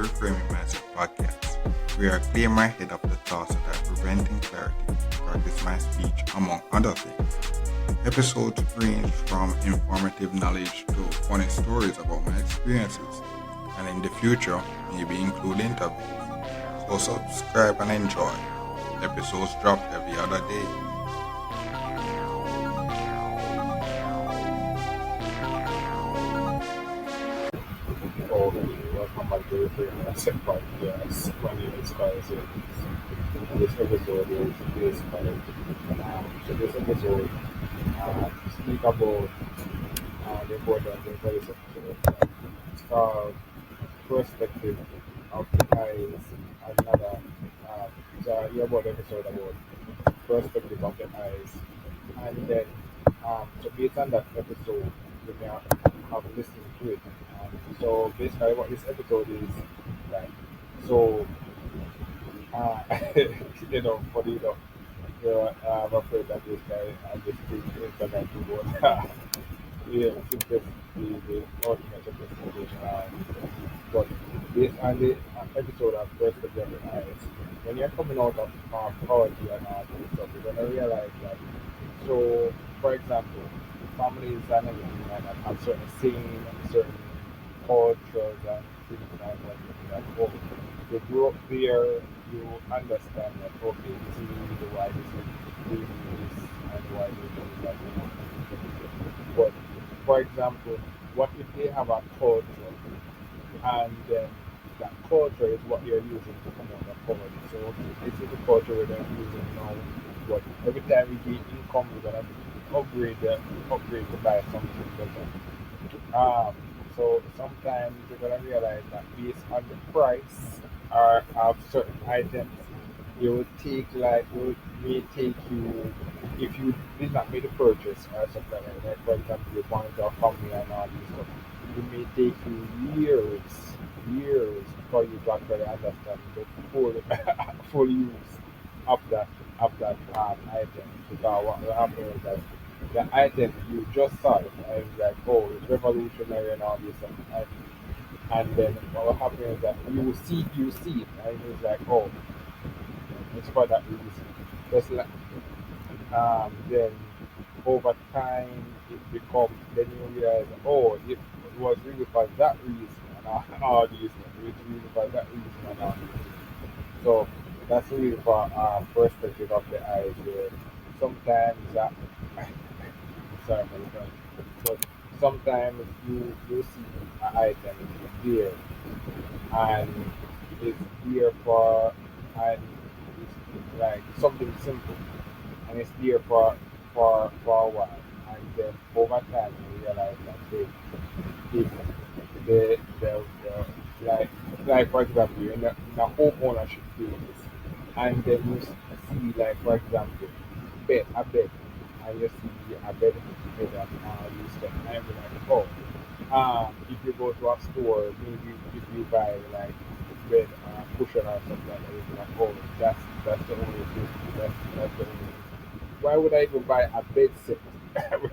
Reframing Mindset podcast, where I clear my head of the thoughts that are preventing clarity, practice my speech, among other things. Episodes range from informative knowledge to funny stories about my experiences, and in the future, maybe include interviews. So subscribe and enjoy. Episodes drop every other day. Okay, welcome back to the Freedom Asset Podcast. My name is Kyle Savings. This episode is based so this episode speak about the importance of this episode. It's called Perspective of the Eyes. Another so you about episode about perspective of the eyes. And then so based on that episode you may have listened to it. So basically what this episode is like so uh, funny enough, I'm afraid that this guy and this thing internet was yeah, simplest the ultimate simplification. But based on the episode of First of Eyes, when you're coming out of poverty and all this stuff, you're gonna realize that so for example, families and everything like that have certain saying, certain cultures and things like that. Oh, you grow up there, you understand that okay, this is the reason why this is doing this and why they do that. But for example, what if they have a culture and then that culture is what you're using to come out of poverty? So okay, this is the culture we're gonna using now. But every time we get income, we're gonna upgrade to buy something better. Um, so sometimes you're gonna realize that based on the price or of certain items, it would take like it may take you if you did not make the purchase or something like that. For example, you want to family and all this stuff, it may take you years for you to actually understand the full full use of that item. Because what will happen is that the item you just saw it and it's like, oh, it's revolutionary and all this and then what will happen is that you see it and it's like, oh, it's for that reason. Just like then over time it becomes then you realize, oh, it was really for that reason and all these things. It's really for that reason and all these things. So that's really for perspective of the eyes where sometimes sorry for the pun, but sometimes you see an item there and it's there for and it's like something simple and it's there for a while and then over time you realize that if the like for example you're in a home ownership phase and then you see like for example a bed and you see a bed and you stuff and you're like, oh, if you go to a store maybe if you buy like bed or a cushion or something like that you'll be like, oh, that's the only thing that's the only thing. Why would I even buy a bed set?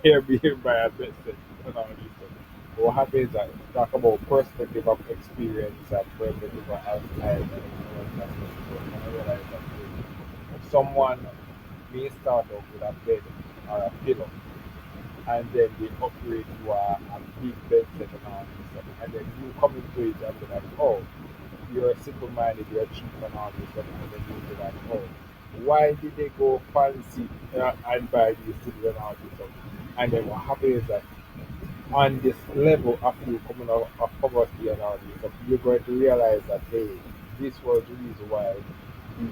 Where we buy a bed set and all these things. What happens is that talk about perspective of experience and perspective of outside and and I realize that someone may start off with a bed or a pillow and then they upgrade to a big bed set and all this stuff. And then you come into it and be like, oh, you're simple minded, you're cheap and all this stuff, and then you'll be like, oh, why did they go fancy and buy these things and all this stuff? And then what happens is that on this level of you coming out of poverty and all this stuff, you're going to realize that hey, this was the reason why these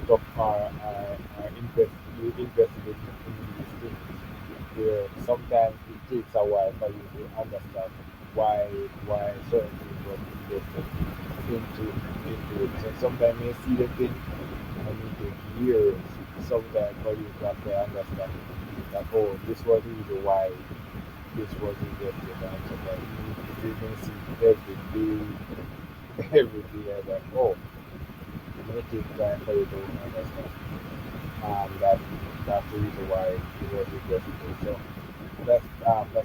stuff are you invested in these things. Where sometimes it takes a while for you to understand why certain things were invested into it. So sometimes you see the thing and it takes years sometimes for you to actually understand that oh, this was the reason why this was invested and sometimes you can see every day every day and like oh, it may take time for you to understand that that's the reason why it was invested. So That's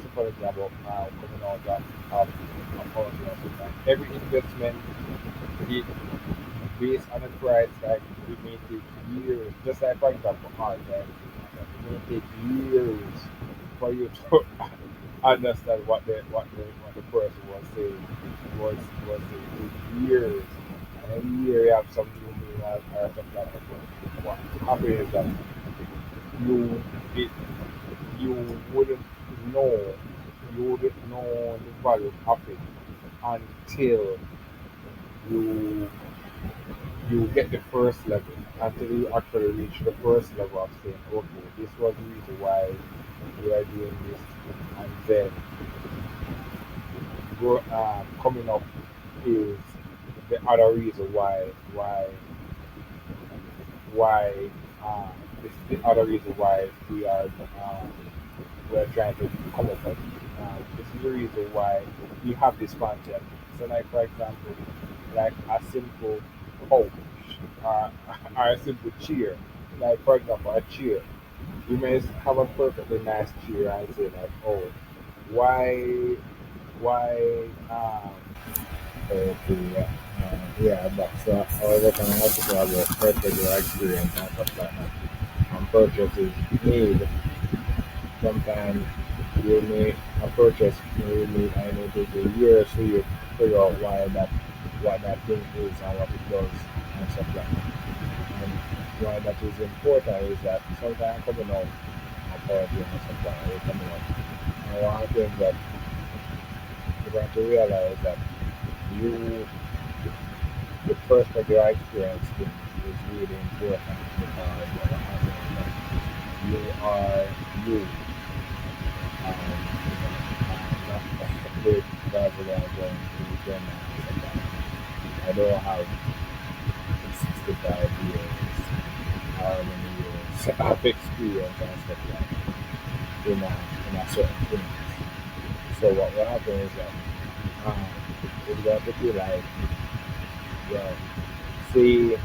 the funny thing about coming out of policy. Every investment, it based on the price, like it may take years. Just like for example, art, right? It may take years for you to understand what the person was saying. Was saying years, and every year you have some new meaning or something like that. But what happens is that you it, you wouldn't know you wouldn't know the value of it until you you get the first level, until you actually reach the first level of saying, okay, this was the reason why we are doing this, and then coming up is the other reason why um, this is the other reason why we are trying to come up with. This is the reason why you have this concept. So, like for example, like a simple couch uh, or a simple chair. Like for example, a chair. You may have a perfectly nice chair and say like, oh, why why. Okay, yeah. Yeah, but so I was looking also about particular experience and stuff like that. Purchases made. Sometimes you may a purchase you may and it take a year or so you figure out what that thing is and what it does and stuff like that. And why that is important is that sometimes coming out of poverty and stuff like that, coming out. And one thing that you got to realize that you the perspective I experience is really important because what happens is that you are you. Not with guys that are going to Germany sometimes. I don't have 65 years, how many years of experience and stuff like that in a certain thing. So what will happen is that um, it's going to be like, well, say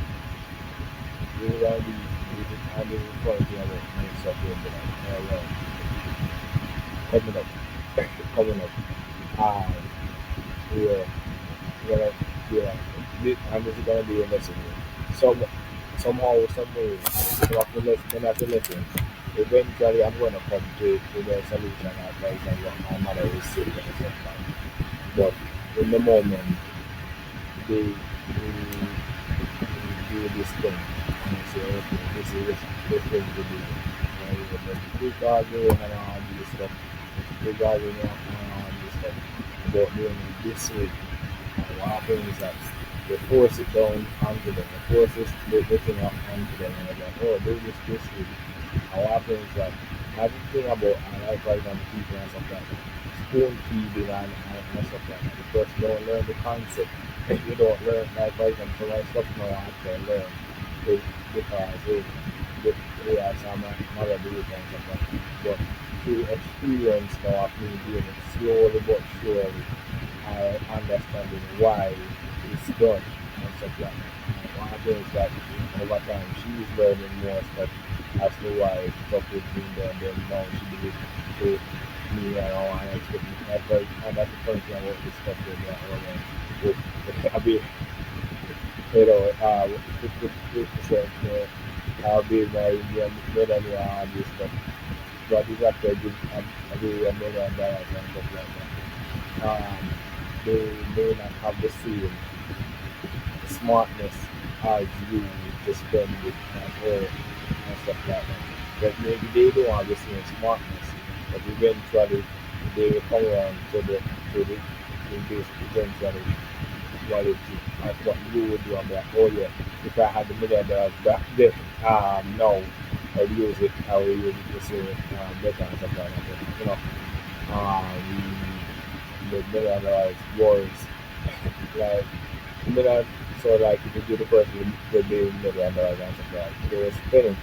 you're going to be having fun together and stuff like that. Oh, well, coming up, coming up. Um, yeah, yeah, yeah. And this is gonna be a lesson. Somehow, some way, you have to listen. Eventually, I'm gonna come to the solution advice and what my mother is saying and stuff like that. But in the moment, they do this thing and they say, okay, this thing to do. And you know, keep arguing and all this stuff. Keep arguing and all this stuff about doing it this way. And what happens is that they force it down onto them. They force the thing up onto them. And they're like, oh, do this way. And what happens is that I think thing about, and I for example, people and stuff like that, spoon feeding and stuff like that, because you don't learn the concept. You don't learn, like for example, so much stuff now I actually learn it, because they are some mother do it and stuff like that. But through experience now of me doing it slowly but surely, I understanding why it's done and stuff like that. And what happens is that over time she's learning more stuff as to why stuff is being done, then now she did it to me and all I expect me. And that's the funny thing about this stuff that we are learning. I mean, you know, 50%, I'll be my millionaire and this stuff. But it's after I'll be $1 million and stuff like that. They may not have the same smartness as you to spend it at home and stuff like that. But maybe they don't have the same smartness, but eventually they will come around to this eventually quality as what you would do. I'm like, oh yeah, if I had $1 million back then, no, I would use it, I would use it to say better and stuff like that. You know, the $1 million was like million. So like if you give the person the $1 million and stuff like that, they were spending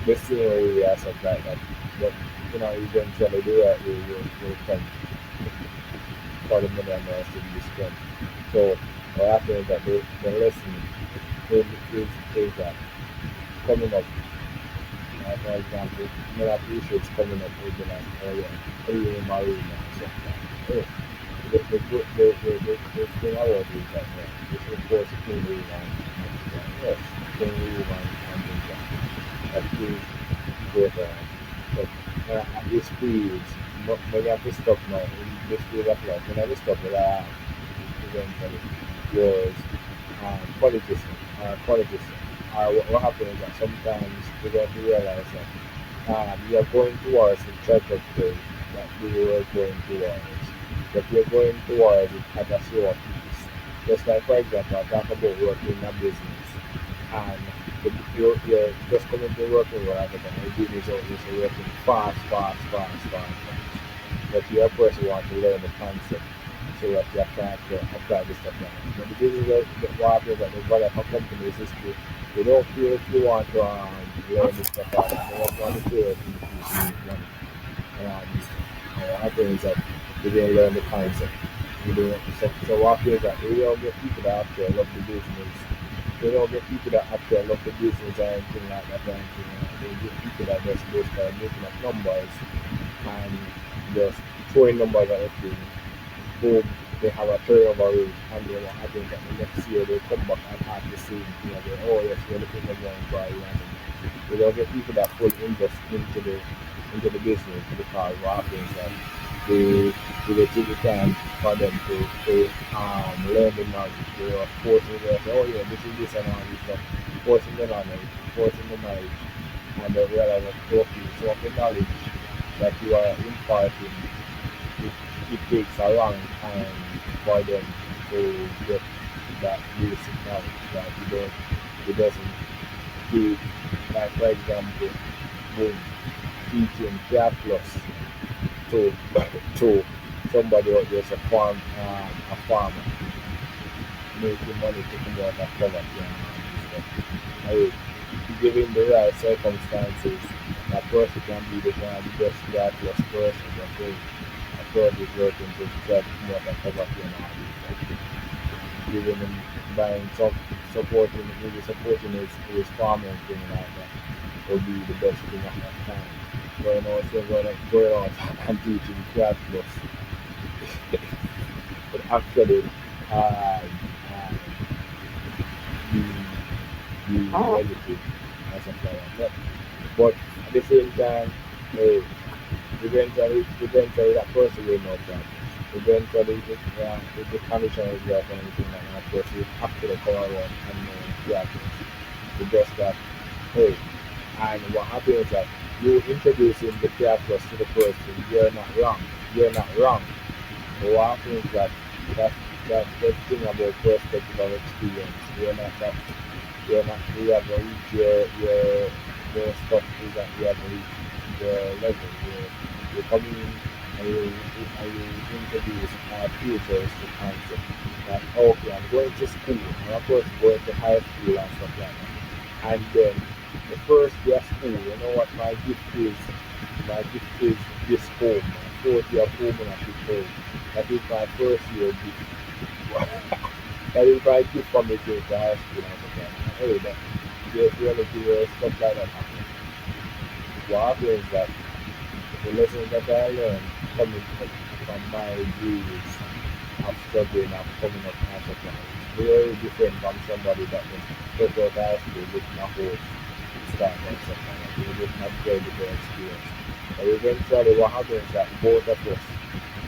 the same way and stuff like that. But you know, eventually the right way will come for the $1 million to be spent. So what happens is that the lesson is that coming up For example, many appreciates coming up with like, oh yeah, clean marina and stuff like that. The thing about it is that it's of course a clean marina and yes, clean marina and things like that. That is great. But at this speed, many of the stuff now, in this field of life, many of the stuff that I eventually was politics, politics. What happened is that sometimes we don't realize that we are going towards the trajectory that we were going towards. But we are going towards it at a slower pace. Just like, for example, I talk about working in a business, and you're just coming to working world and the business out there, so you're working fast, fast, fast, fast, fast. But you, of course, you want to learn the concept so that you can apply this stuff now. But the business that what happens at the value of companies is to they don't feel if you want to learn this stuff out. They don't want to feel it in money. What happens is that they didn't learn the concept. So what happens is that they don't get people that actually love the business. They don't get people that actually love the business or anything like that. Or anything. They get people that just basically making up numbers and just throwing numbers at the thing. Boom, they have a turnover rate, and then what happens that the next year they come back and have the same thing again. Oh yes, we're looking at going by and we don't get people that fully invest into the business because what happens that they take the time for them to learn the knowledge. They are forcing them to say, oh yeah, this is this and all this stuff, forcing the knowledge, and they realize that okay, so of the knowledge that you are imparting it, it takes a long time for them to get that basic knowledge that it doesn't give, like for example, boom, teaching calculus to to somebody out there, a farmer making money to come out of poverty and all this stuff. Hey, given the right circumstances, a person can be the best calculus person, okay? A person is working to try to come out of poverty and all this stuff. Giving him buying supporting maybe supporting his farming thing like that would be the best thing at that time. Going out and teaching calculus would actually um, be negative and something like that. But at the same time, hey, eventually that person will know that. Eventually, if the condition is right and everything like that, person will actually come around and react. It's just that, hey, and what happens is that you introducing the characters to the person, you're not wrong. You're not wrong. But what happens is that that that thing about perspective of experience, you haven't reached your stuff is that you haven't reached the level. You come in and you introduce futures to concept that okay, I'm going to school, and of course going to high school and stuff like that. And then the first day of school, you know what my gift is? My gift is this home. My fourth year of home and I this home. That is my first year gift. That is my gift from the day to high school and stuff like that. Hey, that there's reality where stuff like that happens. What happens is that the lessons that I learned coming from my years of struggling and coming up and stuff like that is very different from somebody that was first out of high school with a whole start and stuff like that. They didn't have very different experience. But eventually what happens is that both of us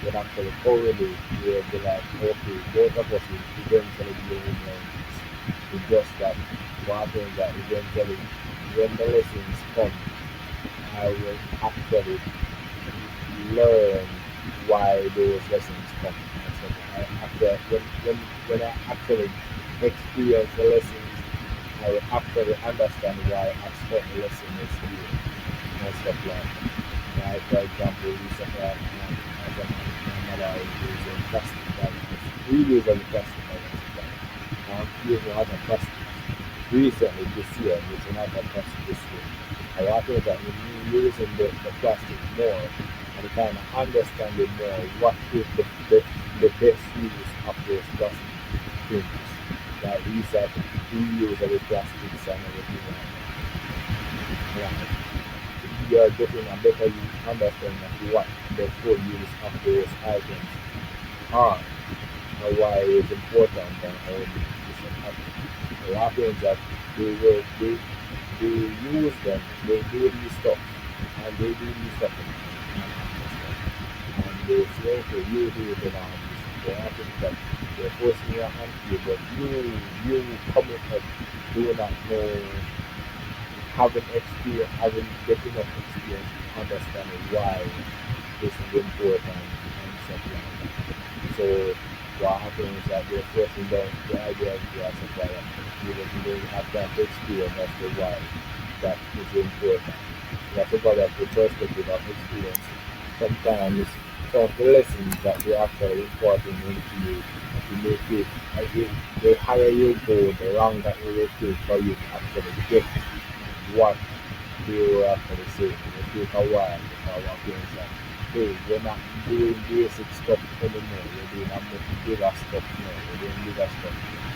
would actually correlate where be like, okay, both of us will eventually be able to learn this. It's just that what happens is that eventually when the lessons come, I will actually learn why those lessons come. And so I after when I actually experience the lessons, I will actually understand why a certain lesson is here and stuff like that. Like for example, we said that as my mother is using plastic bags. We use only plastic bags. Using other plastics. Recently this year, using other plastic this year. And what happens that when you using the plastic more and kind of understanding more what is the best use of those plastic things. Like recycle, reuse of the plastics and everything like that. Right. you are getting a better understanding of what the full use of those items are and why it's important and how it is happen. What happens that they use them, they do these stuff, and they do these stuff, and they say, okay, you do it and all this. What happens that they're forcing your hand to you, but you coming up do not know, having experience, having get enough experience, understanding why this is important and stuff like that. So what happens is that they're forcing down the idea of the supplier, because you don't have that experience as to why that is important. That's about that the perspective of experience. Sometimes some of the lessons that they actually imparting into you, to make it, I think the higher you go, the longer it will take for you to actually get what they were actually saying. It will take a while before what things like, hey, we're not doing basic stuff anymore, we're doing a much bigger stuff now, we're doing bigger stuff.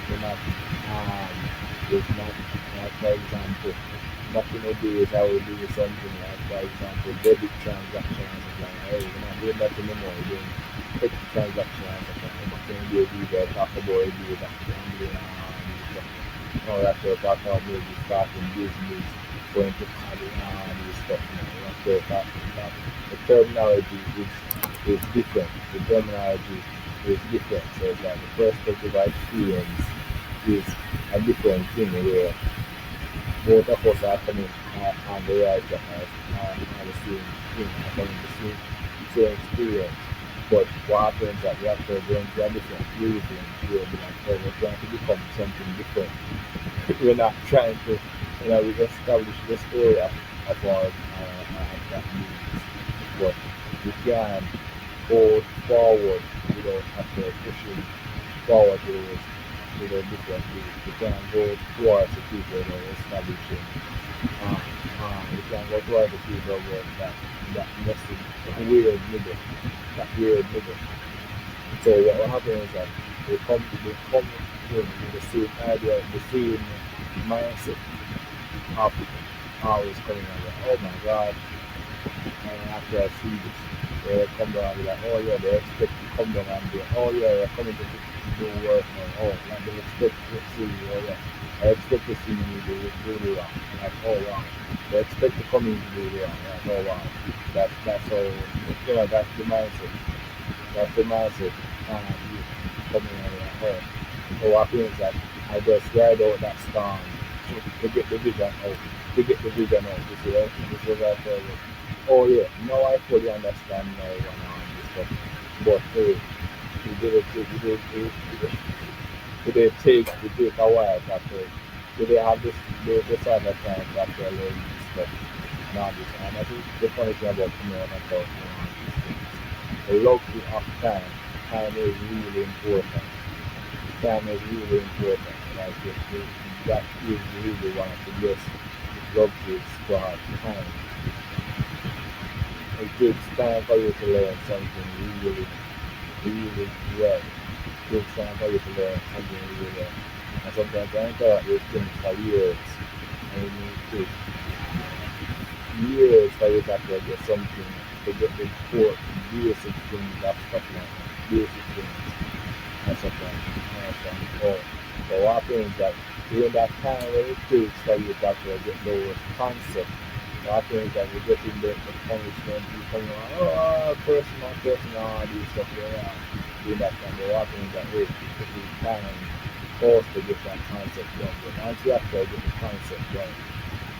We're not, it's not, like for example, back in the days I would do something like, for example, debit transaction and stuff like that. Hey, we're not doing that anymore, we're doing credit transaction and stuff like that. Back in the days we talk about it, we that gambling and stuff. Now that's what talk about maybe starting business, going to college and this stuff. You know, that the terminology is different. The terminology is different. So it's like the perspective of experience is a different thing where both of us are coming on the right side on the same thing, are coming the same experience. But what happens is that we have to go into a different wavelength where we're like, oh, we're trying to become something different. We're not trying to, we establish the story of that means. But we can go forward without actually pushing forward with a different ways. We can go towards the people without establishing. We can go towards the people with that message, that weird middle. So what happens is that they come in with the same idea, the same mindset of always coming out like, oh my god, and after I see this, they come down and be like, oh yeah, they expect to come down and be, oh yeah, they're coming to do work now, oh, like they expect to see you, oh yeah, I expect to see you do the wrong, like, oh wow, they expect to come in to do the wrong, like, oh wow, that's how, that's the mindset. That's the mindset. You coming in like, oh, so what happens that I just ride out that storm to get the vision out, to say, okay, this was our problem. Oh yeah, now I fully understand now and all this stuff. But hey, it take a while to actually, did they have this other time to actually learn this stuff and all this. And I think the funny thing about coming out and talking about these things, the luxury of time is really important. Time is really important. Like that is really one of the best luxuries to have time. It takes time for you to learn something really, really well. It takes time for you to learn something really well. And sometimes I interact with things for years. And it takes years for you to actually get something, to get the core basic things of stuff like that. Basic things and stuff like that. Oh, so what happens is that during that time when it takes for you to actually get those concepts, what happens is that you get in the punishment, you come around, oh, personal, all these stuff around. During that time, but what happens is that hey, it takes time for us to get that concept done. But once you actually get the concept done,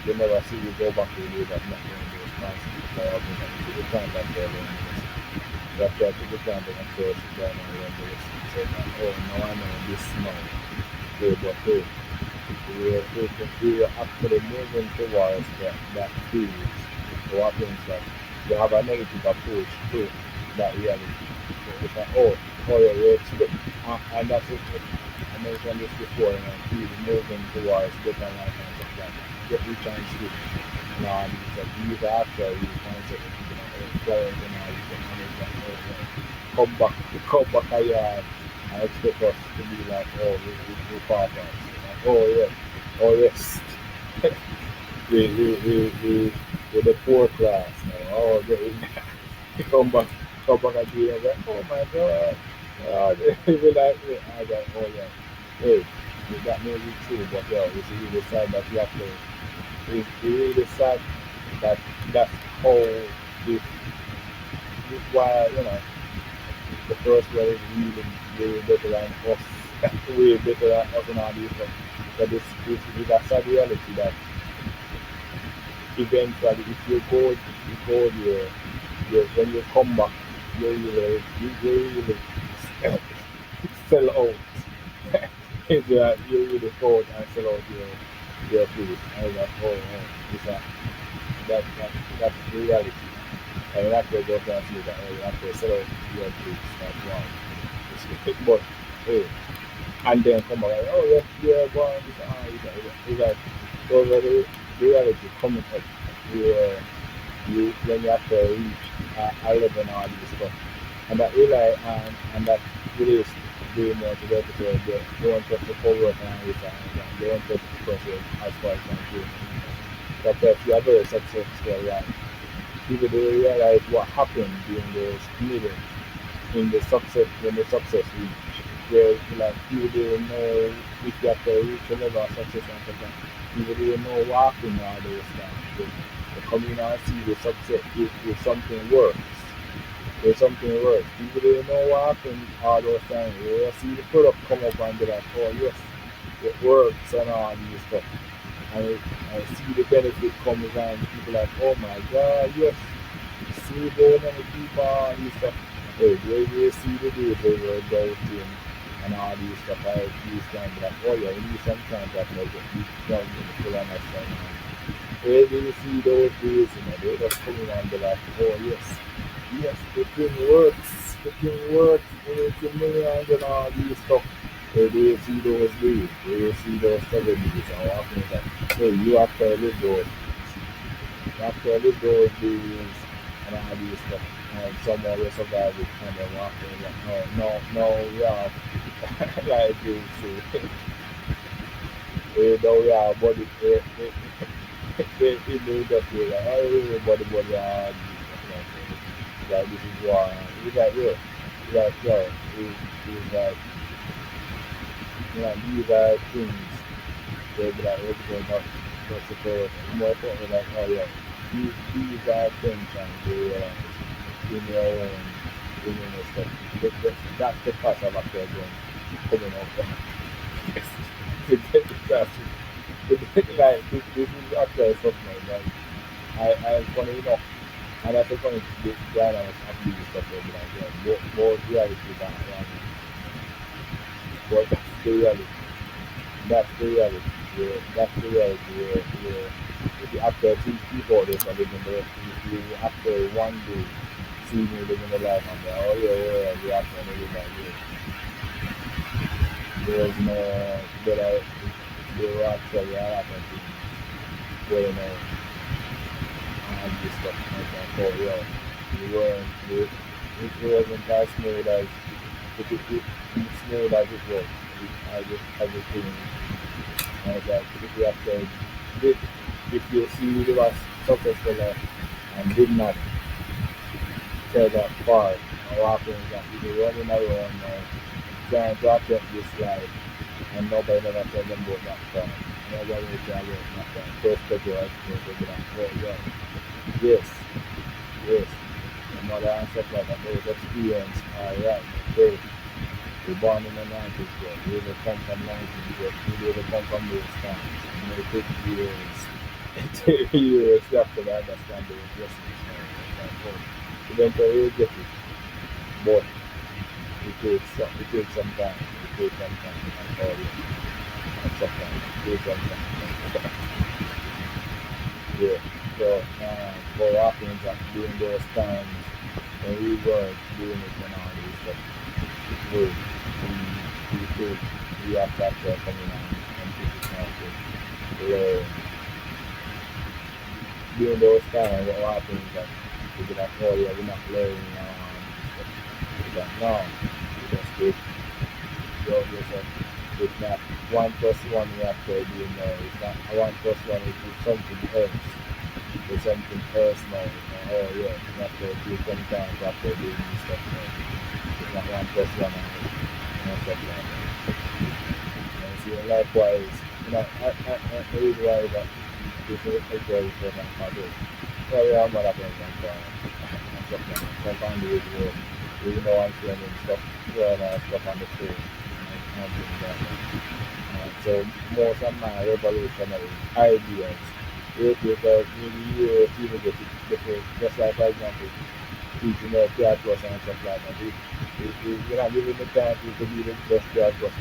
you never see you go back to the way that not doing those concepts. So what happens is that you take the time back there and listen. You have to take the time to actually sit down and learn to listen. So that, oh, now I know this now. Okay, but hey, we are actually moving towards that phase. So what happens is that you have a negative approach to that reality. So it's like, oh yeah, we expect, and that's it. I mentioned this before, people moving towards better life and stuff like that. Get rich and sleep. And it's like, these are actually really concept of people that are employers and all this stuff. And it's like, oh, yeah, come back a yard and expect us to be like, oh, we paupers. Like, oh, yeah, oh, yes. we with the poor class. Oh, they come back again. I'm like, oh my God. They be like, I was like, oh yeah. Hey, that may be true, but yeah, it's really sad that you have to, it's really sad that that's how this, this why, the first world is really way better than us, way better than us and all these stuff. But this is a sad reality that eventually if you go there, when you come back, you really sell out. You really go out and sell out your place. And it's like, oh, it's a, that's the reality. And you have to go down and see that, oh, you have to sell out your place. That's wow. But, hey, and then come back, like, oh, yes, yeah, go on, this, it's like, those are the reality coming up where when you have to reach a level and all this stuff. And that really, and that relates very much to the episode, don't touch the forward and this and don't touch the person as far as I'm doing. Because you are very successful, right? People don't realize what happened during those periods in the success when the success reach. Where like people didn't know if you have to reach a level of success and stuff like that. People didn't know what happened all those times. They come in and see the success if something works. If something works. People didn't know what happened all those times. They see the product come up and be like, oh yes, it works and all these stuff. And see the benefit comes and people like, oh my god, yes, see how many people all these stuff. Hey, they see the days they were doubting and all these stuff. These times like, oh yeah, we need some time that like these young in the full understanding. Hey, they see those days, they just come in and be like, oh yes, yes, the thing works, we make millions and all these stuff. They see those days, they see those 7 days, and what happens that, hey, you have to live those, days and all these stuff. And someone will survive it and then walk in like, no, yeah, like you say, no, yeah, but it may just be like, oh, everybody, like, this is why, it's like, yeah, it's like, yo, it's like, these are things, they'll be like, everything not support, more importantly, like, oh, yeah, these are things, and they, in your own doing your stuff. That's the part of actually going coming up to get the classroom. Like this is actually something like I funny enough, and that's the funny the analysts actually this stuff will be like more reality than but that's the reality. That's the reality. Yeah, that's the reality where if you after two people out there for living the if you after one day see me living the life and go, oh yeah, we after living that there was no that there were actually a lot of things where and this stuff like that. So yeah, we weren't it wasn't as smooth as it smooth as it was. I just feeling and it's like if you have to if you see the was successful and did not tell that far what happens that people running around trying to attempt this life and nobody never tell them about that far. Nobody will tell them about that first people experience will be like, oh yeah, yes, yes. My mother and stuff like that, those experience, alright, okay. We're born in the 90s, but we will come from 90s, but we will come from those times. And it took years, it took years after that, understand the lessons. Like, oh, eventually we'll get it, but it takes some time. It takes some time, and all this, and sometimes it takes some time. Yeah, so, what happens that during those times when we were doing it and all this stuff, we could we have that coming on and people start to learn. During those times, what happens is that people like, oh yeah, we're not learning stuff. It's like, no, we just do yourself. It's not 1 plus 1 we have to do now. It's not 1 plus 1, it's something else. It's something personal. Oh yeah, you have to do 20 times after doing this stuff. It's not one plus one and stuff like that. And see, likewise, the reason why that this is very important for this. Well, we have other things and stuff like that. Sometimes we know I'm feeling stuff, stuff on the phone and things like that. So most of my revolutionary ideas, it take maybe years to even get it before, just like for example, teaching a PR course and stuff like that. We're not giving the time to be the best PR course.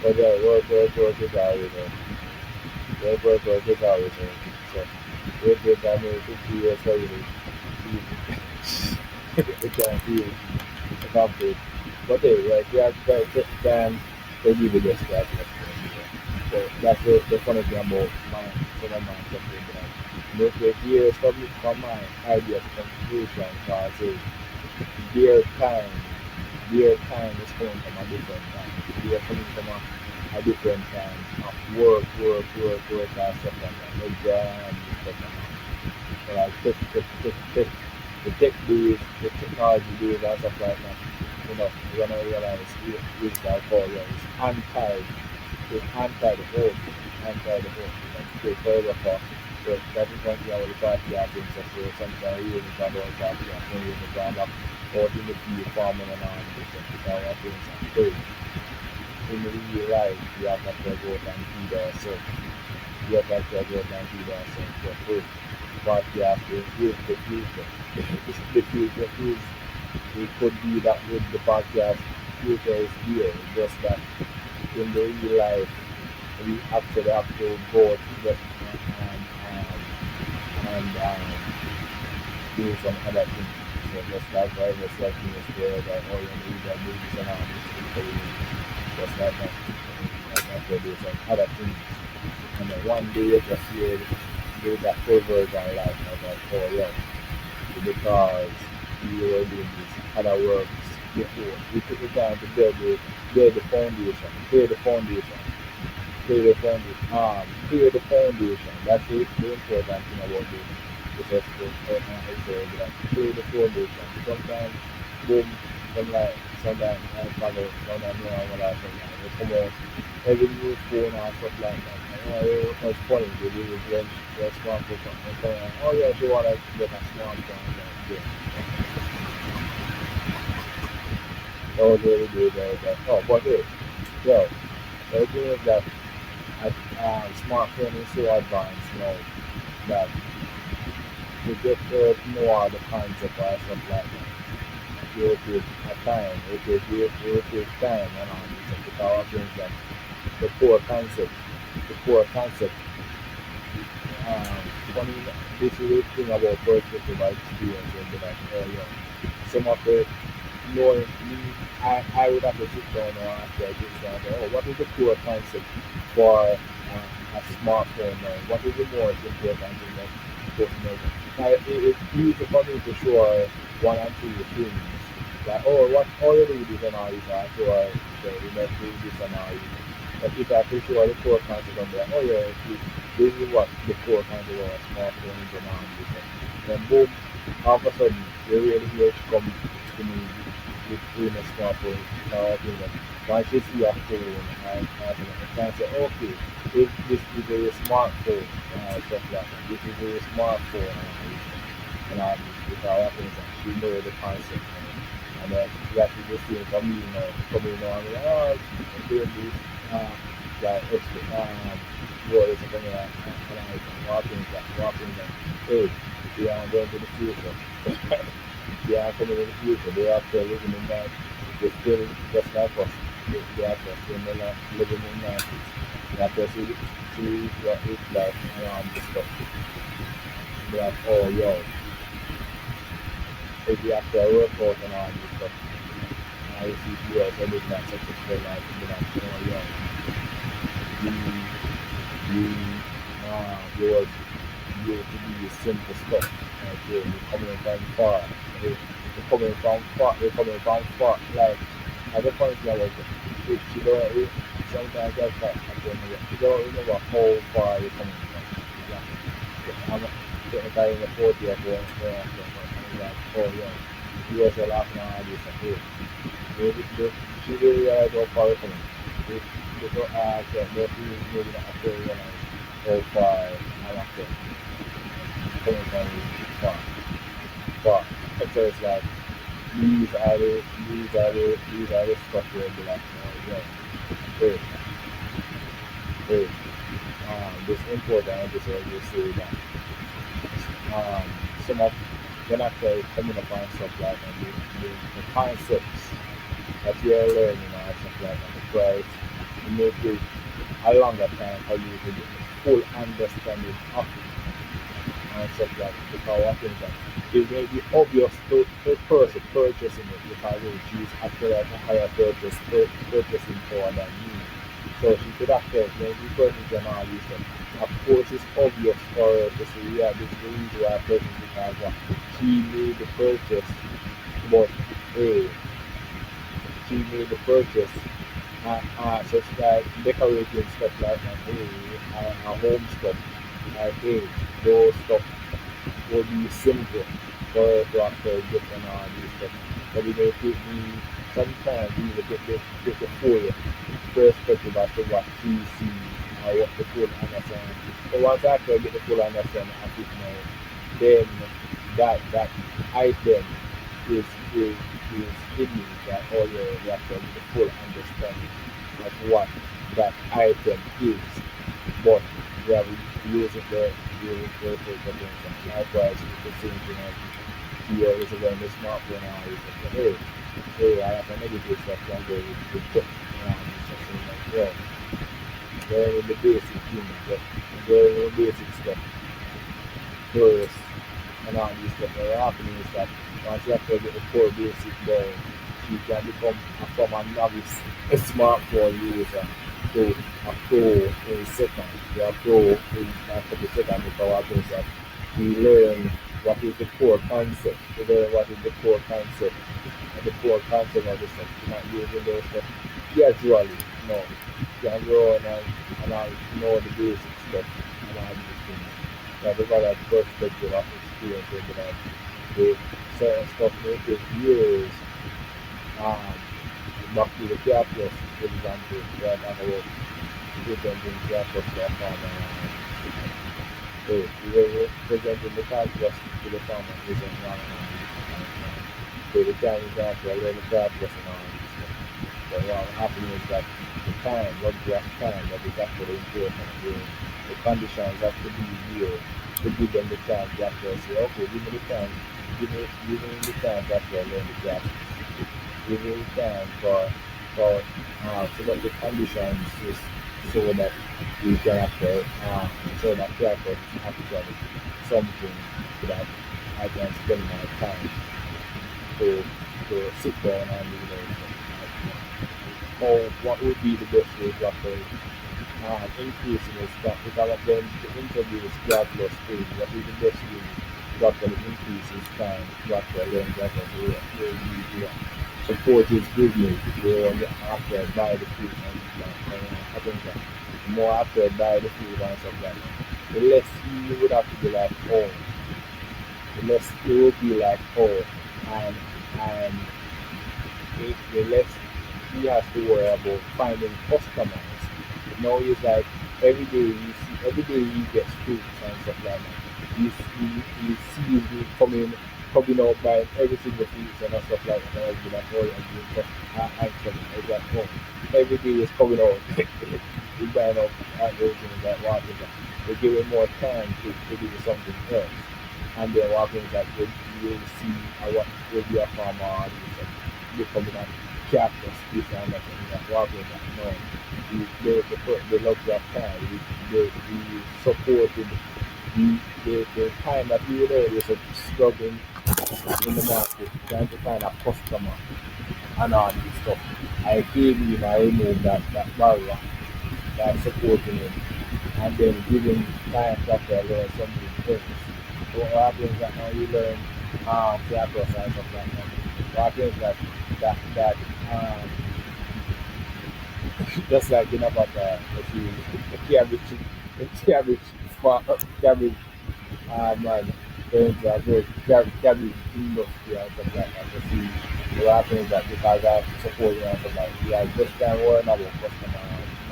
But work is always work is always so it take maybe 50 years for you to try and feel accomplish. But hey, like you have to take time to be the best PR course. So that's the funny thing about some of my stuff like it take years from my idea to conclusion because their time their time is coming from a different time. They are coming from a different time of work and stuff like that. No job and stuff like that. So like the tech days, the technology days and stuff like that, you're gonna realize it's like oh yeah, it's anti the whole, anti the whole. Like further for but that is one thing I would podcast and stuff so sometimes you even talk about podcast when you're in the ground up or in the field farming and all this stuff because I think it's great. In the real life you have to go out and feed ourselves. You have to go out and feed ourselves for free. Podcast is the future. The future is it could be that with the podcast future is here. It's just that in the real life we actually have to go to the and do some other things. So just like whatever setting is there that oh you need that movies and all this people just like that. Like have to do some other things. And then one day you just hear do that full version life of like oh yeah because you were doing this other works before. We took the time to build the foundation, clear the foundation. Clear the foundation. That's the important thing about the successful like clear the foundation. Sometimes boom, sometimes I follow, sometimes no one will say that. They come out every new phone and stuff like that. It's funny, they do it when they're smartphone come on. Oh yeah, they wanna get a smartphone yeah. Oh they do that. Oh but hey, yo, the thing is that smartphone is so advanced now that to get to know the concept or stuff like that, it will take a time, it will take time and all this stuff because I think that the core concept, funny, this is the thing about perspective or experience and that, oh yeah, some of the knowing me, I would have to sit down and after I think that, oh, what is the core concept for a smartphone now? What is the most important thing that person knows? Now, it's easy for me to show one and two things. Like, oh, what all you do this and all this, or show her, you must do this and all this. But if I could show the core concept, I'm like, oh yeah, this is what the core concept of a smartphone is and all this. Then boom, all of a sudden, you really hear it come to me with doing a smartphone. Once you see a phone, I can say, okay, this is a smartphone, stuff like that. This is a smartphone, and all this, because I think that you know the concept. And then that is the same for me now. Coming now, I'm like, oh, I'm doing this, like, what is it coming out, and I'm walking, hey, they are going to the future. They are coming in the future. They are still living in that. They still just like us. They are still living in that. They have to see what it's like around this stuff. They are oh yo. If you have to work out and all this stuff. And you see you also live that successful life and be like, oh yo. You was you to do simple stuff. Like you're coming from far. You're coming from far. Like I just want to say like you don't sometimes that's like you don't remember how far you're coming from. I'm technically in the fourth year going after, but I'm like, oh yeah, you guys are laughing at all this and hey, she didn't realize how far we're coming. They don't they feel maybe not have to realize how far I'm after coming from far. But so it's like these are the stuff where be like, oh yeah, hey, hey, this important episode will say that some of when after coming upon stuff like that, the concepts that you're learning or stuff like that, because it may take a longer time for you to get the full understanding of it and stuff like that. Because I think that it may be obvious to the person purchasing it because she's actually like a higher purchasing power than you. So she could have said, maybe purchase and all these things. Of course, it's obvious for her to say, yeah, this is the reason why I purchased because she made the purchase, but hey, she made the purchase. So it's like decorating stuff like that, hey, home stuff, like hey, those stuff will be simple for her to actually get and all these stuff. But it may take me some time to even get the full perspective as to what she sees or what the full understanding. So once I actually get the full understanding of it now, then that item is is is hidden that all you have to get the full understanding of what that item is. But we have used it there, we take the things and likewise with the same thing as you always when the smartphone and all this stuff. Hey, I have a negative stuff can go with tech and all this stuff. So like, yeah, going with the basic things, but going with the basic stuff first and all this stuff. What happening is that once you actually get the core basic down, you can become from a novice a smartphone user to a pro in second. You are pro in a couple seconds because what happens that we learn what is the core concept. We learn what is the core concept and the core concept of the stuff. You're not using those stuff casually. No. You can go on and I know the basic stuff and all these things. Yeah, because that perspective of experience with that the certain stuff may take years um, back to the capitalist, for example, that I was presenting capitalist to a farmer. We were presenting the capitalist to the farmer isn't wrong. So the time is after I learn the capitalist and all this stuff. But what happening is that the time, what we have time, that is actually important. The conditions have to be here to give them the chance to actually say, okay, give me the time, give me the time to actually learn the capitalist. Give me the time so that the conditions is so that we can actually so that character is actually something that I can spend my time to sit down and do those. Or what would be the best way to actually increasing his stuff because then the interview is plus thing. What is the best way to actually increase his time to actually learn that where you support his business where you after buy the food and I think that the more after buy the food and stuff like that, the less you would have to be like oh, the less it will be like oh, and and the less he has to worry about finding customers. Now it's like every day he gets fruits and stuff like that. He sees me coming out buying every single fruits and stuff like that. And I'll be like, oh yeah, actually, it's like, oh, every day is coming out. He's buying up everything like walking that. They give him more time to do something else. And then walking that you will see what will be a farmer or becoming a cactus, this and that, and that walking that. No the luxury of time, the supported the time that we were there was struggling in the market, trying to find a customer and all this stuff. I came in, I removed that barrier by supporting him and then giving time to actually learn some new things. So what happens is that now you learn theater and stuff like that. What happens is that just like in about the cabbage, cabbage, cabbage man, going to a very cabbage industry and stuff like that to see what happens that because I suppose and stuff like he has just kind of worrying about customer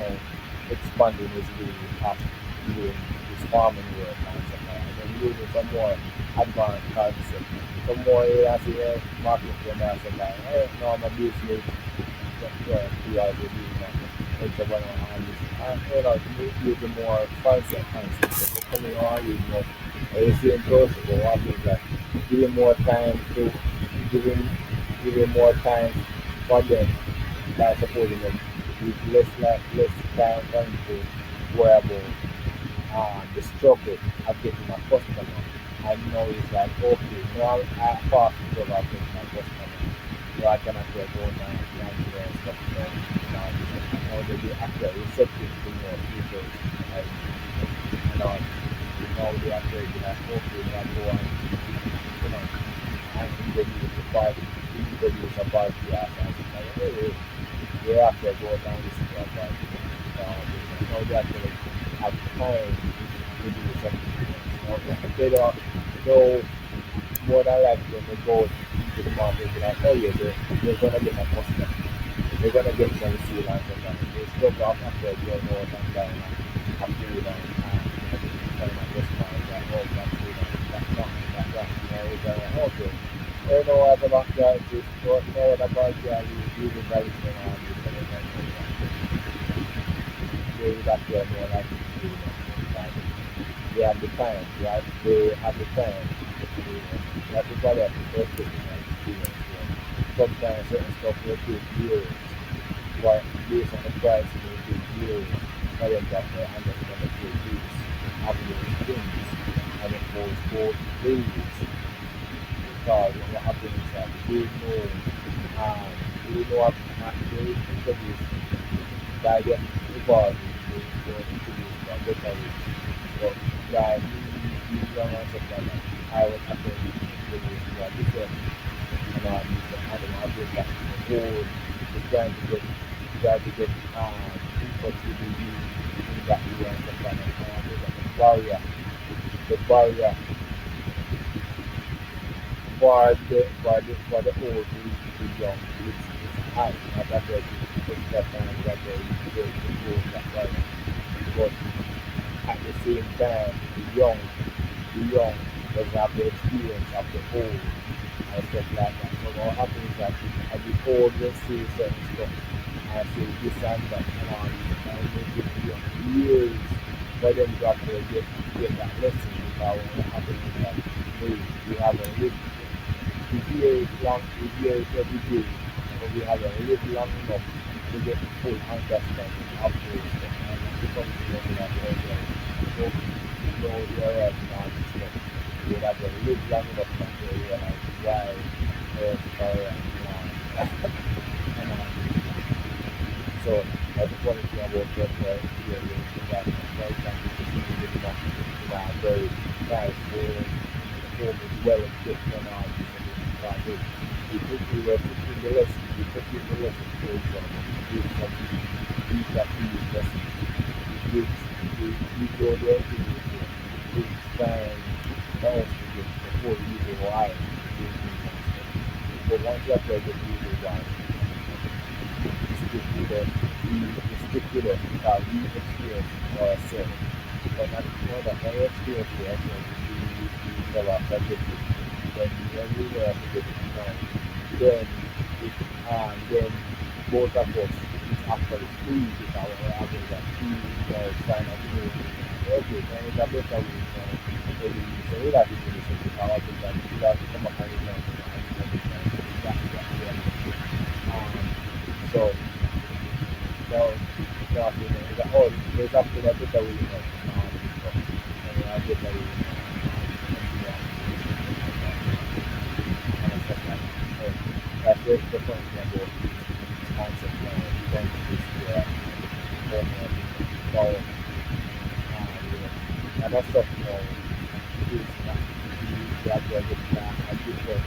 and expanding his business after doing his farming work and stuff like that. And then using some more advanced concept, some more I see marketing and stuff like hey, no, my business yeah, he has a doing that. It's a one on this. And use the more fancy concept. So coming on with more the same person, but what is that? Give him more time to give him give him more time for them by supporting them with less time trying to worry about the struggle of getting a customer. And now it's like, okay, now I pass the job of getting a customer. So I can actually go down and stuff now. And now they be actually receptive to more people. Like, and now they actually be like, okay, now go and, and introduce the party, introduce a party after. And stuff like, hey, they actually go down this party. Now they actually have time to do something. They don't know more than likely when they go into the market, they're like, oh yeah, they're gonna get a customer. They're gonna get some seal and stuff like that. They still got after they know what I'm down and food and kind of just mind that oh that's food and that's not that. It's like okay. They know what about that is know what about that is using medicine and this and that. They would actually know like to do that. They have the time, right? They have the time to do it. Everybody has to take it and do it. Sometimes certain stuff will take years. But based on the price, it will take years for them to actually understand the produce of those things. And it goes both ways. Because what happens is that um, they know what they introduce by them evolving, they introduce by better ways. But by me young and stuff like that, I was actually introduced to a different and different animal. I bring back the whole, the trying to get input to the youth in that way and stuff like that. And I think that the barrier for the old to reach the young is high. And that's why it takes that time, that's why you go to close that barrier. But at the same time, the young doesn't have the experience of the old and stuff like that. So what happens is that as the old will say certain stuff and say this and that and all this and it will take the young years for them to actually get that lesson because what happens is that we haven't lived we hear it we hear it every day, but we haven't lived long enough to get the full understanding of those stuff. And that's the funny thing about the idea. So, you're right in all this stuff. You would have to live long enough to realize why there's power and and so that's the funny thing about that here is that right now you live in a very nice home, the home is well equipped and all this and this because we took you were teaching the lesson, we took you the lesson for example, we give some these that we use lesson. We go there to do it. We expand else to get before you use the wire to do things and stuff. But once you actually get use the wire, you stick with it, you stick with it because we experience ourselves. But not more than any experience we actually we develop that get it. When we learn to get it done, then then both of us is actually free because we're having that free kind of okay, then it's a better way for the so we have to do this because I think that we have to come up and learn so now now it's like oh there's actually a better way and we have better way and stuff like that. So that's the point about concept now. We don't use the form and that stuff, is not the actual a different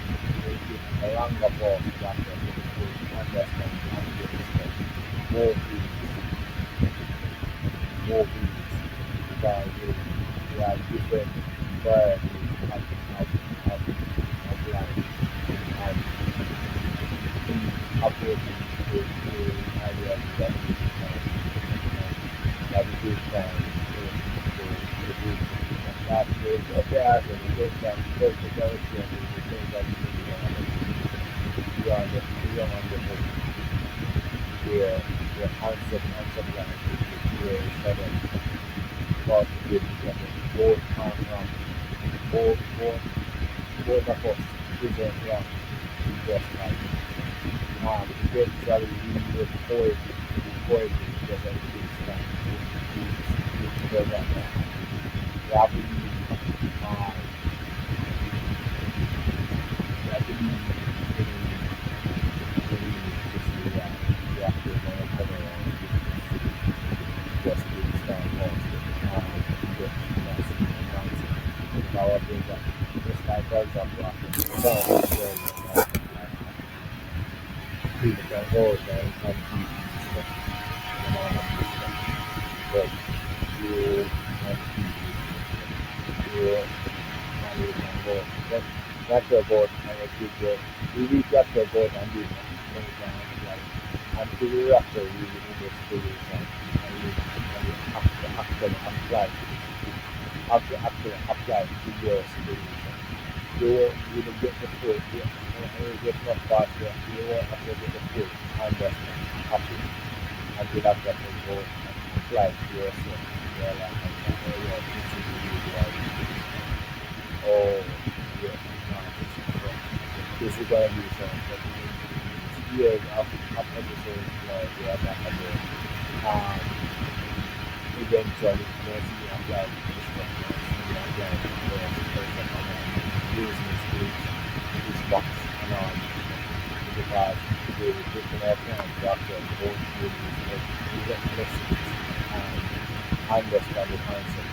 a longer form that to understand and to respect more more because we have different varieties of life and approaching to ideas that we can to do. That is okay as a good time, good to go to the things that you are the young on the book, where concept and supply is where it's better about to get together. Both, both, both of us present wrong in just like eventually we will poetry just like this time. Because we have to be we have to be really we have to come around just this time just now I think that just like for example people can go there and see stuff and all of this stuff. But you and you and you can go. That's your boat and you keep going. You reach up your boat and do many times like until you after you need to solution and you actually actually apply to your solution. You will get the full you get not past there, you won't actually get the full understand happy until after you go and apply to yourself in your life and your individuality. Oh yeah, no, this is gonna be some years after episodes like we are back again. Um eventually once you apply this stuff, once you apply the first of all business is box and all because they were taking our time to actually go through these lessons and understand the concept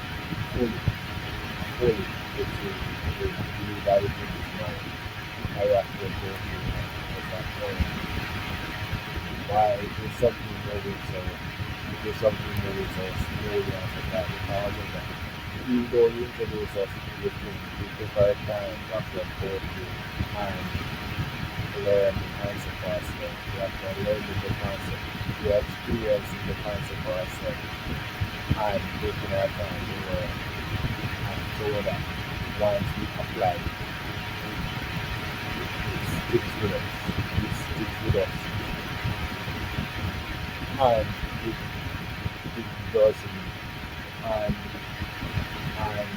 fully, fully, which is really valuable is now I actually go through as that point. Why it's something that is it's something that is slowly and that because of that. Even though you introduce us to this thing, we took our time to actually go through and learn the concept for ourselves. We have to learn the concept. We are experiencing the concept for ourselves and taking our time to learn and so that once we apply it sticks with us. It sticks with us. And it doesn't and and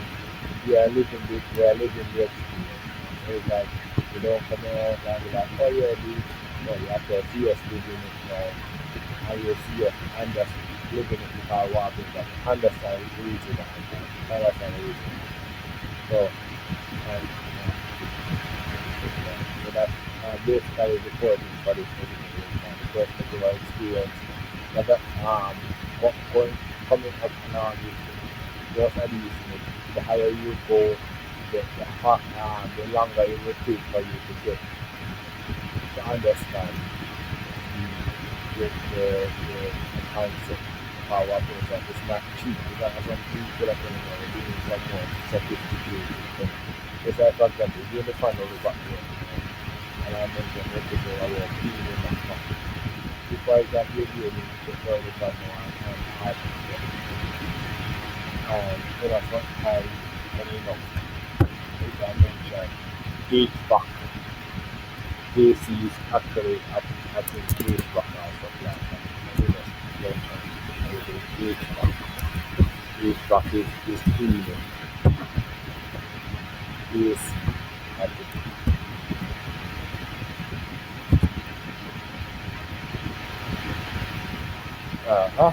we are living the experience. So it's like we don't come out and be like, oh yeah, dude. No, you have to see us living it now. And you see us understand living it because what happens that understand the reason behind it. Understand the reason. So so that's basically the core thing for this meditation. The perspective of experience. That going coming up now this just at least the higher you go, the longer it will take for you to get to understand the concept of how what is that it's not cheap. Because some people are doing some more sophisticated things. It's like for example, you in the front of the back there, and I mentioned episode about being in that back. If for example you're doing the front of the back and hard and you know sometimes you know if I mention gauge back. JC is actually at the gauge back now stuff like that. You know, mention gauge back. Gauge back is cleaning. JC at the uh-huh.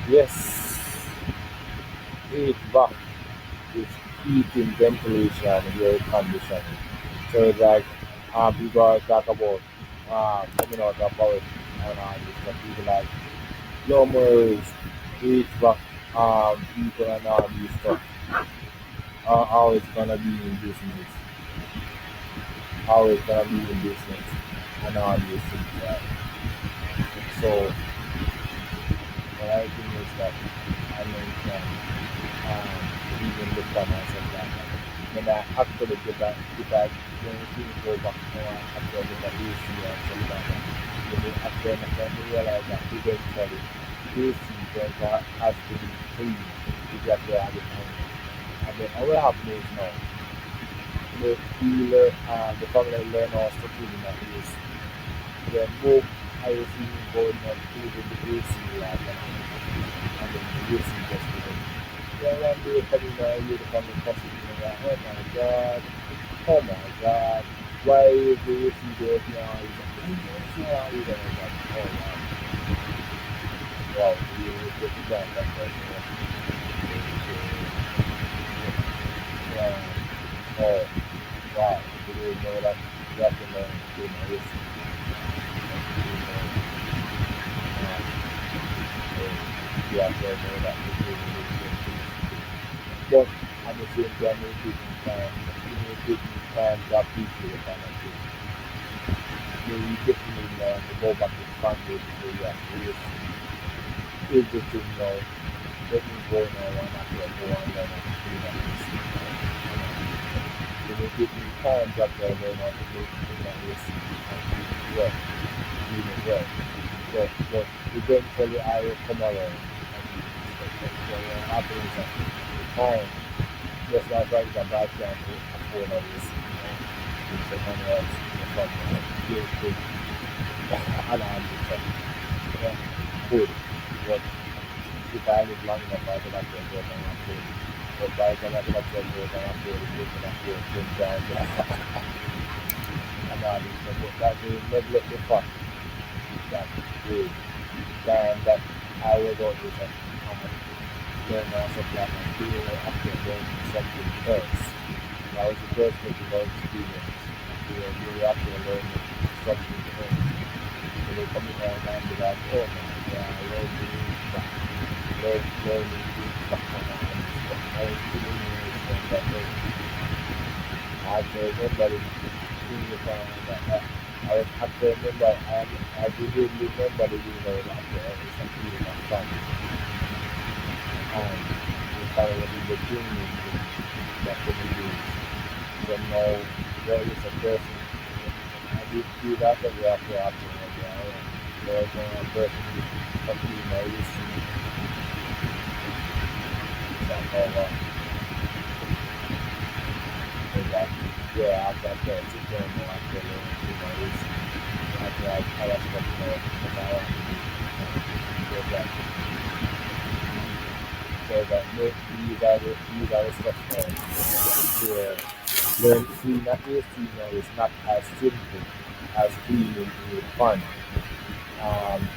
Yes. Gauge back is heating, ventilation, air conditioning. So it's like people are talk about coming out of power and all this stuff. People like plumbers, HVAC, people and all this stuff are always gonna be in business. Always gonna be in business and all these things. Right? So what I think is that I mentioned even the finance of that. when I actually get back when you go back after get the AC and something like that. When you after I can realize that eventually AC then has to be clean to get the other time. And then what happens is now the family learn how to clean that AC. Then boom, I see me going and cleaning the AC like that. And then the AC just goes. Then one day coming out, you become a customer like, oh my god, oh my god, why is the AC there now? He's like, oh my god, oh wow, you get it down that person. Yeah, oh wow, you didn't know that you have to learn to clean the AC. You have to know that to clean the AC. But at the same time, you need to time to appreciate kind of thing. You definitely learn to go back to the family to say, yeah, everything now, let me go now and after go and learn how to clean that AC. You will give me time to after learn how to clean that AC and clean it well. But eventually I will come around and do it. So what happens is that the time, just like for example, I can't afford a AC, with someone else in the family, they could, and I'm just yeah, could. But if I live long enough, I could actually go and afford it. But by the time I could actually go and afford it, they could afford 10 times and all this stuff. But that will neglect the fact that the time that I was out with learn how to plan and feel after learning something else. That was the first thing about experience. You after learning something else. So they come in and be like, oh man, yeah, learning back. Learning back and all this stuff. I was feeling that I can remember it in the time that I was after remember I vividly remember the day I was after something in my family. And if I was in the training back in the days. So now there is a person I did do that every after there was a person who something I listened like oh like yeah after that sit down now after listening after I was talking about what I want to do so that make these are the stuff where learn clean that AC now is not as simple as cleaning a pan.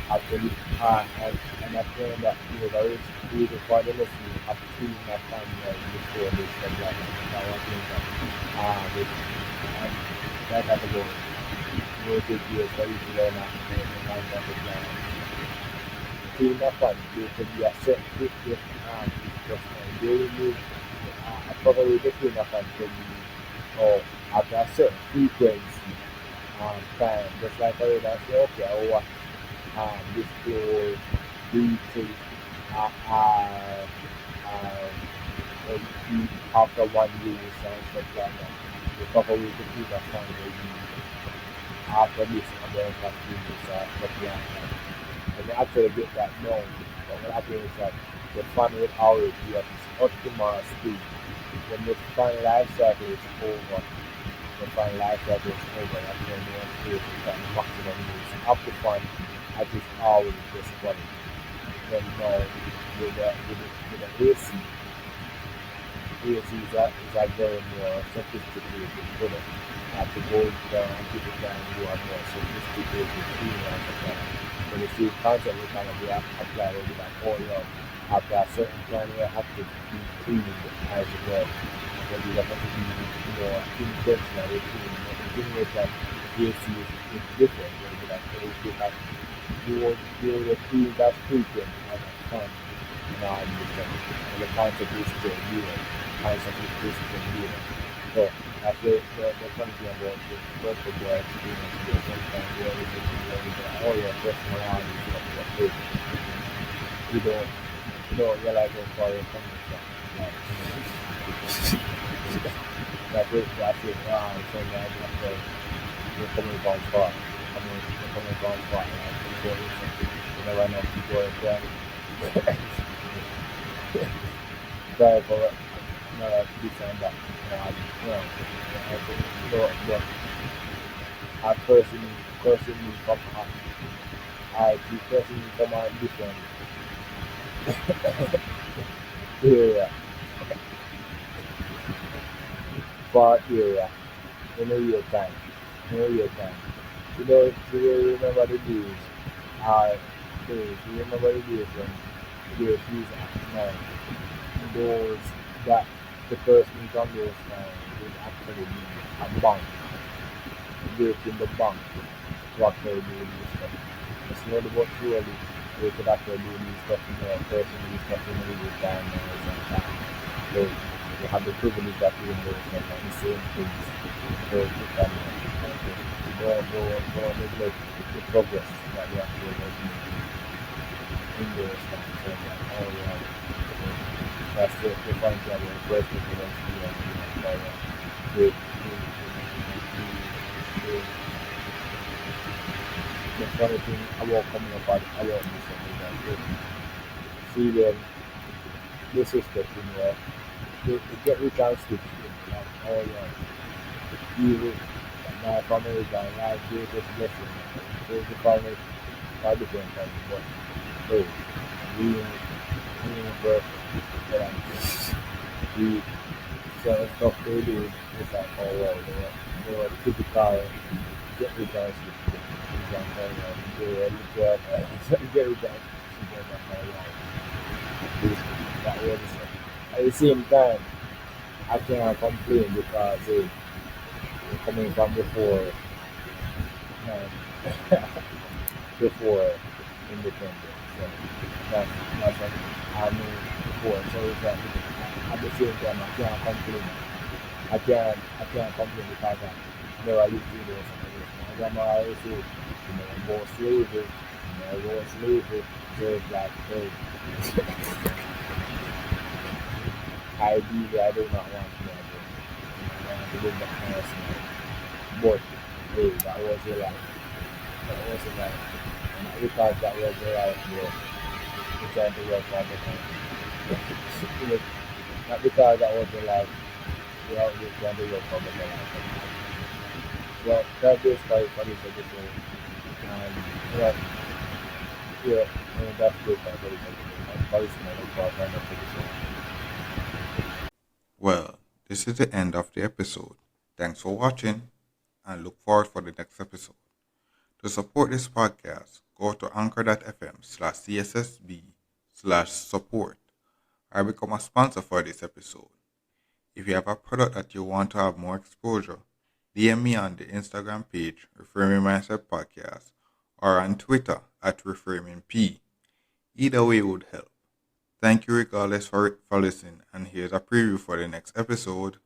Actually, and I feel that there is really for the lesson of cleaning a pan before this and that. I want to that it, and that has to go. No big deal for you to learn that and mind that the plan. Clean a pan, there could be a set quick just they remove probably the clean a pan can be or at a certain frequency time. Just like I would say, okay, I want this floor due repeat after 1 year and stuff like that. The proper way to keep that time will be after this and then continue stuff like that. And you actually get that known. But what happens is that the fan will always be at its optimal speed. When the fan life cycle is over, the fan life cycle is over, that's when you want to create the maximum use of the fan at its always best quality. Then now with the AC, AC is a very more sophisticated product. You have to go down and keep it down and do a more sophisticated cleaning and stuff like that. But the same concept will kind of be applied over like, oh yeah, after a certain time you have to be cleaned as well. But you have to be, intentional with cleaning. But the thing is that AC is different. Where you like, you have you will clean that frequent and fun and all this stuff. And the concept is still here. Concept is still here. So that's the funny thing about the virtual boy experience there. Sometimes you always think oh yeah, personality is what big. You don't realize how far you're coming from. Like, That's it. So now you're coming from far. You're coming from far. You never know people can try for this and that. But at first, you come the person you come out different area, far area, in a year time. In a year time. You remember the days, uh, you remember the days when there is those that the person from those is actually a bank, breaking the bank to actually do this stuff. Slowly but surely, they could actually do these stuff, person do stuff in the time and time. They have the privilege that even those stuff are the same things. So you can don't neglect the progress that we actually making in those times. So all that's the point that we're grateful for them to do the funny thing about coming about this is that see them disrespect they get rich and switch like oh yeah evil my family is my life greatest blessing so the family are different things but hey being perfect but we certain stuff they do is like oh well they were typical get rich and switch like oh yeah they were get rich and switch like oh yeah that was at the same time I can't complain because coming from before um, before independence. So that's what I knew before. So it's like at the same time I can't complain. I can't complain because I never lived through those things. My grandma always said, about slavery, about slavery. So it's like, hey, ideally I do not want to know this. I want to live that nice life. But hey, that was your life. That was your life. And not because that was your life, you're trying to work all the time. Not because that was your life, you're out there trying to work all the time. Well, that is for this episode. And yeah, that's good for this episode. And for listening, look for our next episode. Well, this is the end of the episode. Thanks for watching and look forward for the next episode. To support this podcast, go to anchor.fm/cssb/support or become a sponsor for this episode. If you have a product that you want to have more exposure, DM me on the Instagram page, Reframing Mindset Podcast, or on Twitter @ReframingP. Either way would help. Thank you regardless for listening, and here's a preview for the next episode.